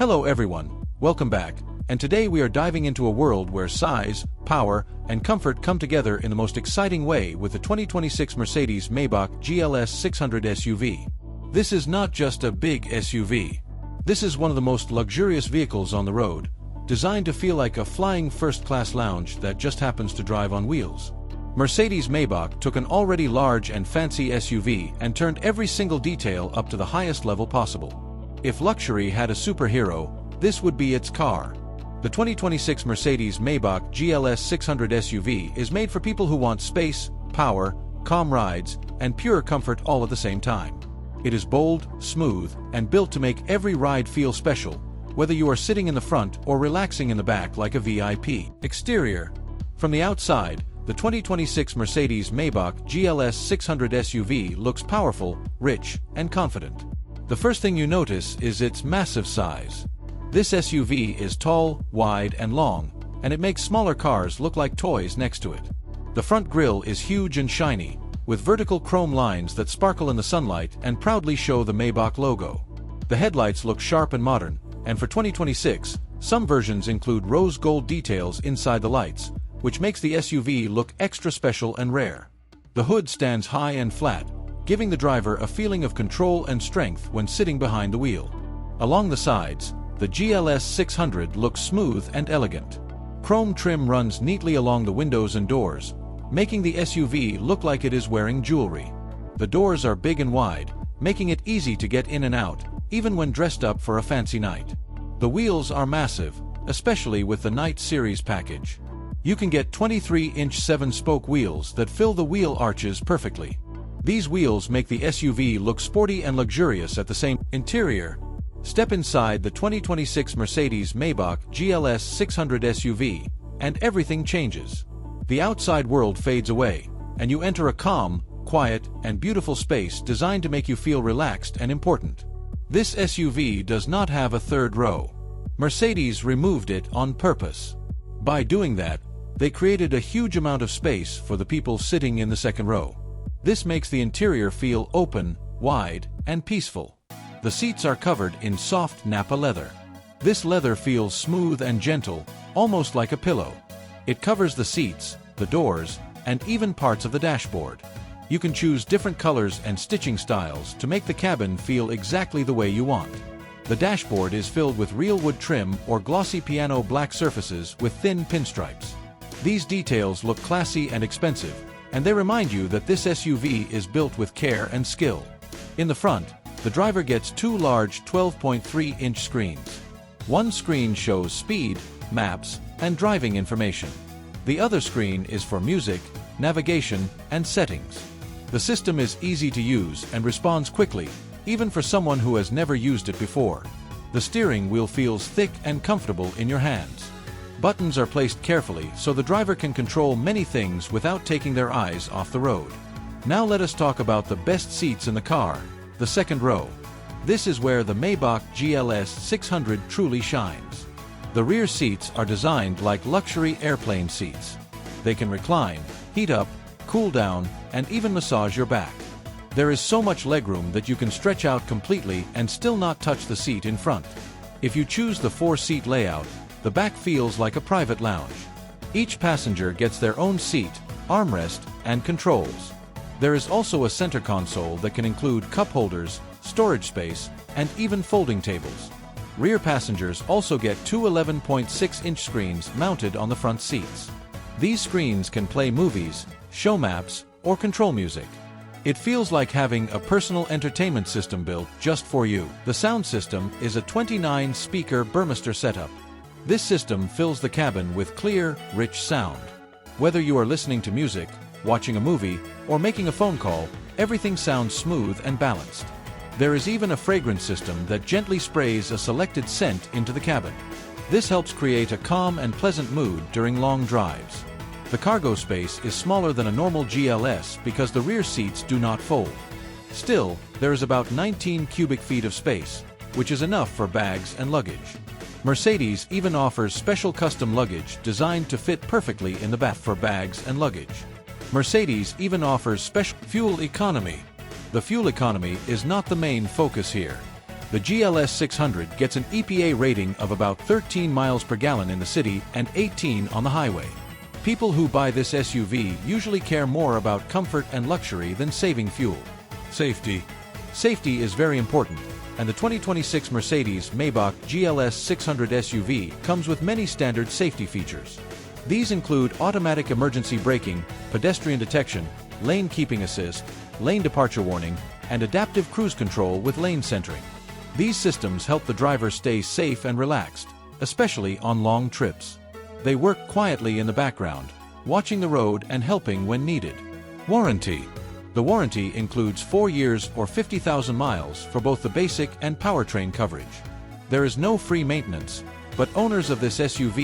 Hello everyone, welcome back, and today we are diving into a world where size, power, and comfort come together in the most exciting way with the 2026 Mercedes-Maybach GLS 600 SUV. This is not just a big SUV. This is one of the most luxurious vehicles on the road, designed to feel like a flying first-class lounge that just happens to drive on wheels. Mercedes-Maybach took an already large and fancy SUV and turned every single detail up to the highest level possible. If luxury had a superhero, this would be its car. The 2026 Mercedes-Maybach GLS 600 SUV is made for people who want space, power, calm rides, and pure comfort all at the same time. It is bold, smooth, and built to make every ride feel special, whether you are sitting in the front or relaxing in the back like a VIP. Exterior. From the outside, the 2026 Mercedes-Maybach GLS 600 SUV looks powerful, rich, and confident. The first thing you notice is its massive size. This SUV is tall, wide, and long, and it makes smaller cars look like toys next to it. The front grille is huge and shiny, with vertical chrome lines that sparkle in the sunlight and proudly show the Maybach logo. The headlights look sharp and modern, and for 2026, some versions include rose gold details inside the lights, which makes the SUV look extra special and rare. The hood stands high and flat, giving the driver a feeling of control and strength when sitting behind the wheel. Along the sides, the GLS 600 looks smooth and elegant. Chrome trim runs neatly along the windows and doors, making the SUV look like it is wearing jewelry. The doors are big and wide, making it easy to get in and out, even when dressed up for a fancy night. The wheels are massive, especially with the Night Series package. You can get 23-inch 7-spoke wheels that fill the wheel arches perfectly. These wheels make the SUV look sporty and luxurious at the same time. Interior. Step inside the 2026 Mercedes-Maybach GLS 600 SUV, and everything changes. The outside world fades away, and you enter a calm, quiet, and beautiful space designed to make you feel relaxed and important. This SUV does not have a third row. Mercedes removed it on purpose. By doing that, they created a huge amount of space for the people sitting in the second row. This makes the interior feel open, wide, and peaceful. The seats are covered in soft Nappa leather. This leather feels smooth and gentle, almost like a pillow. It covers the seats, the doors, and even parts of the dashboard. You can choose different colors and stitching styles to make the cabin feel exactly the way you want. The dashboard is filled with real wood trim or glossy piano black surfaces with thin pinstripes. These details look classy and expensive, and they remind you that this SUV is built with care and skill. In the front, the driver gets two large 12.3-inch screens. One screen shows speed, maps, and driving information. The other screen is for music, navigation, and settings. The system is easy to use and responds quickly, even for someone who has never used it before. The steering wheel feels thick and comfortable in your hands. Buttons are placed carefully so the driver can control many things without taking their eyes off the road. Now let us talk about the best seats in the car, the second row. This is where the Maybach GLS 600 truly shines. The rear seats are designed like luxury airplane seats. They can recline, heat up, cool down, and even massage your back. There is so much legroom that you can stretch out completely and still not touch the seat in front. If you choose the 4-seat layout, the back feels like a private lounge. Each passenger gets their own seat, armrest, and controls. There is also a center console that can include cup holders, storage space, and even folding tables. Rear passengers also get two 11.6-inch screens mounted on the front seats. These screens can play movies, show maps, or control music. It feels like having a personal entertainment system built just for you. The sound system is a 29-speaker Burmester setup. This system fills the cabin with clear, rich sound. Whether you are listening to music, watching a movie, or making a phone call, everything sounds smooth and balanced. There is even a fragrance system that gently sprays a selected scent into the cabin. This helps create a calm and pleasant mood during long drives. The cargo space is smaller than a normal GLS because the rear seats do not fold. Still, there is about 19 cubic feet of space, which is enough for bags and luggage. Mercedes even offers special custom luggage designed to fit perfectly in the back for bags and luggage. Mercedes even offers special fuel economy. The fuel economy is not the main focus here. The GLS 600 gets an EPA rating of about 13 miles per gallon in the city and 18 on the highway. People who buy this SUV usually care more about comfort and luxury than saving fuel. Safety. Safety is very important, and the 2026 Mercedes-Maybach GLS 600 SUV comes with many standard safety features. These include automatic emergency braking, pedestrian detection, lane keeping assist, lane departure warning, and adaptive cruise control with lane centering. These systems help the driver stay safe and relaxed, especially on long trips. They work quietly in the background, watching the road and helping when needed. Warranty. The warranty includes 4 years or 50,000 miles for both the basic and powertrain coverage. There is no free maintenance, but owners of this SUV